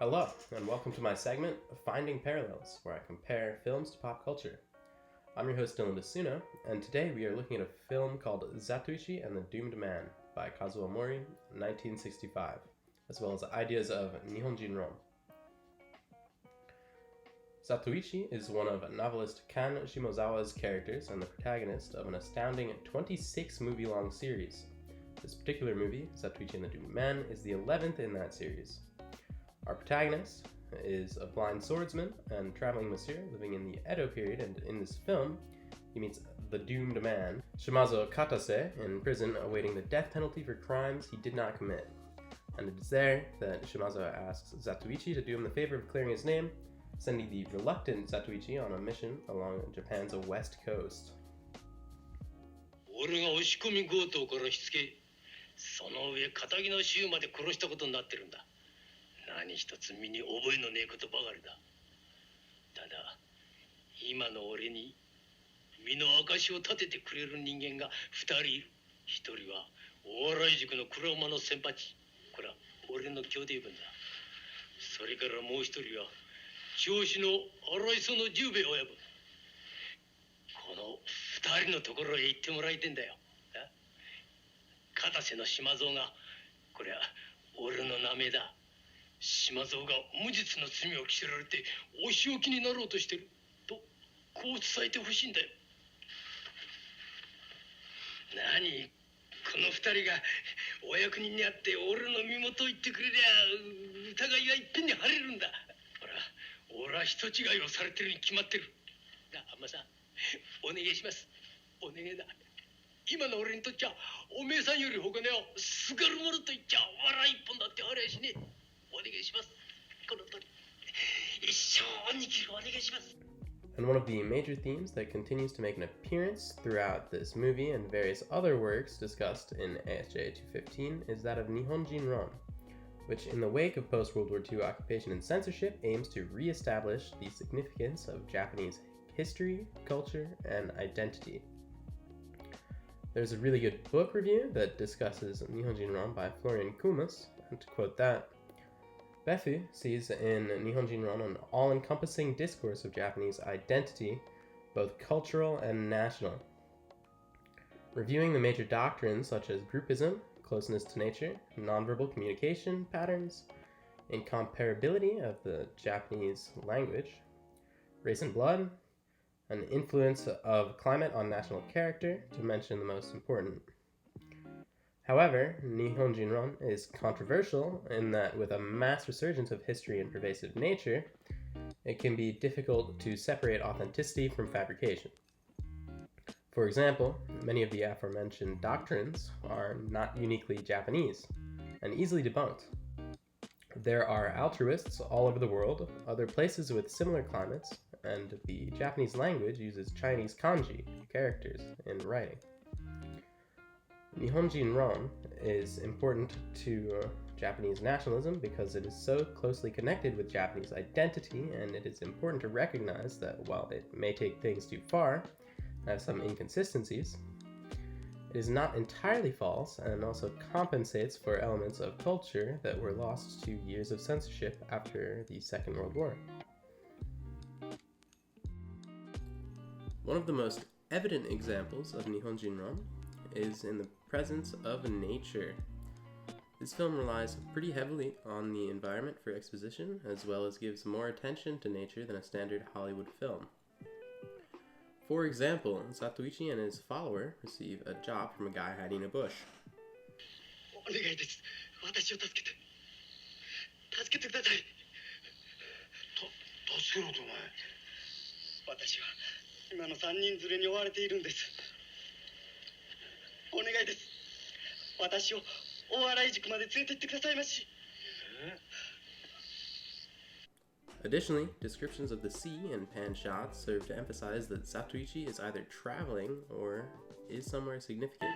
Hello, and welcome to my segment, Finding Parallels, where I compare films to pop culture. I'm your host, Dylan Basuno, and today we are looking at a film called Zatoichi and the Doomed Man by Kazuo Mori, 1965, as well as ideas of Nihonjin Ron. Zatoichi is one of novelist Kan Shimozawa's characters and the protagonist of an astounding 26-movie-long series. This particular movie, Zatoichi and the Doomed Man, is the 11th in that series. Our protagonist is a blind swordsman and traveling monsieur living in the Edo period, and in this film, he meets the doomed man, Shimazo Katase, in prison awaiting the death penalty for crimes he did not commit. And it is there that Shimazo asks Zatoichi to do him the favor of clearing his name, sending the reluctant Zatoichi on a mission along Japan's west coast. 俺が押し込み強盗からしつけ、その上仇の衆まで殺したことになってるんだ。何一つ身に覚えのねえことばかりだ。ただ、今の俺に身の証を立ててくれる人間が2人いる。1人はお笑い塾の黒馬の先輩。これは俺の兄弟分だ。それからもう1人は調子の荒磯の十兵衛親分。この2人のところへ行ってもらいてんだよ。片瀬の島蔵が、これは俺の名前だ。島蔵が無実の罪を着せられてお仕置きになろうとしてるとこう伝えてほしいんだよ。何この2人がお役人に会って俺の身元を言ってくれりゃ疑いはいっぺんに晴れるんだ。ほら俺は人違いをされてるに決まってる。なあアンマさんお願いします。お願いだ。今の俺にとっちゃおめえさんより他ねをすがるものと言っちゃ笑い一本だってありゃしねえ。And one of the major themes that continues to make an appearance throughout this movie and various other works discussed in ASJ 215 is that of Nihonjin Ron, which in the wake of post-World War II occupation and censorship aims to re-establish the significance of Japanese history, culture, and identity. There's a really good book review that discusses Nihonjin Ron by Florian Kumas, and to quote that, Befu sees in Nihonjin Ron an all-encompassing discourse of Japanese identity, both cultural and national. Reviewing the major doctrines such as groupism, closeness to nature, nonverbal communication patterns, incomparability of the Japanese language, race and blood, and influence of climate on national character, to mention the most important. However, Nihonjin Ron is controversial in that with a mass resurgence of history and pervasive nature, it can be difficult to separate authenticity from fabrication. For example, many of the aforementioned doctrines are not uniquely Japanese and easily debunked. There are altruists all over the world, other places with similar climates, and the Japanese language uses Chinese kanji characters in writing. Nihonjin Ron is important to Japanese nationalism because it is so closely connected with Japanese identity, and it is important to recognize that while it may take things too far and have some inconsistencies, it is not entirely false and also compensates for elements of culture that were lost to years of censorship after the Second World War. One of the most evident examples of Nihonjin Ron is in the presence of nature. This film relies pretty heavily on the environment for exposition, as well as gives more attention to nature than a standard Hollywood film. For example, Zatoichi and his follower receive a job from a guy hiding in a bush. お願いです。私を助けて。助けてください。助けろとお前。私は今の3人連れに追われているんです。お願いです。私を大洗塾まで連れて行ってくださいまし。Additionally, descriptions of the sea and pan shots serve to emphasize that Zatoichi is either traveling or is somewhere significant.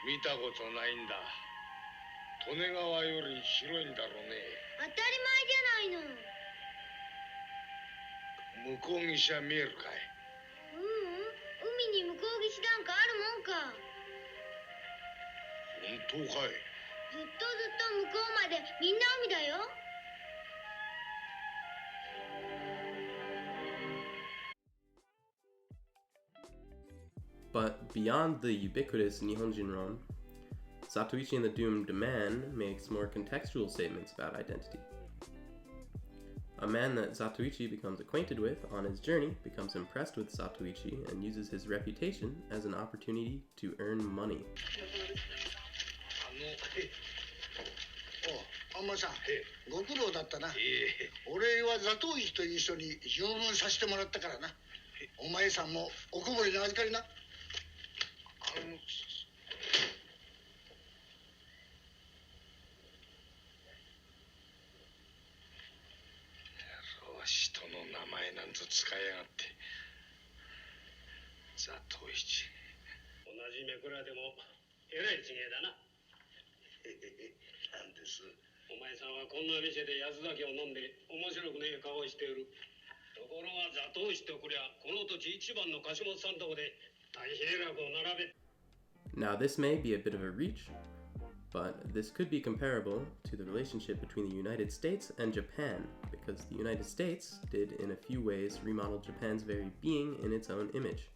見たことないんだ。利根川より広いんだろうね。当たり前じゃないの。向こう岸は見えるかい？海に向こう岸なんかあるもんか。本当かい？ずっと向こうまでみんな海だよ。But beyond the ubiquitous Nihonjinron, Zatoichi and the Doomed Man makes more contextual statements about identity. A man that Zatoichi becomes acquainted with on his journey becomes impressed with Zatoichi and uses his reputation as an opportunity to earn money. あんまさん、ご苦労だったな。俺はザトウイチという人に従軍させてもらったからな。お前さんもおこぼれの預かりな。人の名前なんぞ使いやがって。ザトウイチ。同じめくらでもえらい違いだな。なんです。お前さんはこんな店で安酒を飲んで面白くねえ顔をしている。ところがザトウイチとくりゃこの土地一番の貸元さんとこで大平楽を並べ。Now this may be a bit of a reach, but this could be comparable to the relationship between the United States and Japan, because the United States did in a few ways remodel Japan's very being in its own image.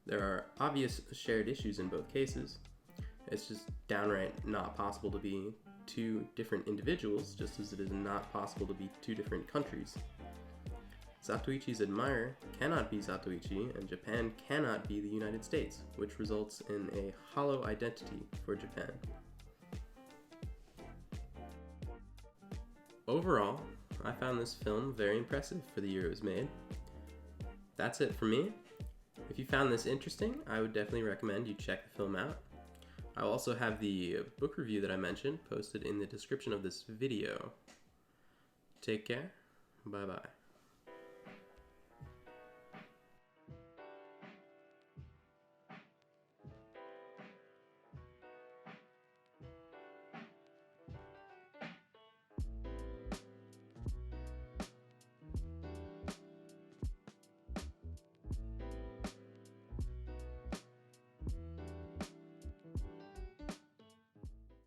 There are obvious shared issues in both cases. It's just downright not possible to be two different individuals, just as it is not possible to be two different countries. Zatoichi's admirer cannot be Zatoichi, and Japan cannot be the United States, which results in a hollow identity for Japan. Overall, I found this film very impressive for the year it was made. That's it for me. If you found this interesting, I would definitely recommend you check the film out. I'll also have the book review that I mentioned posted in the description of this video. Take care. Bye-bye.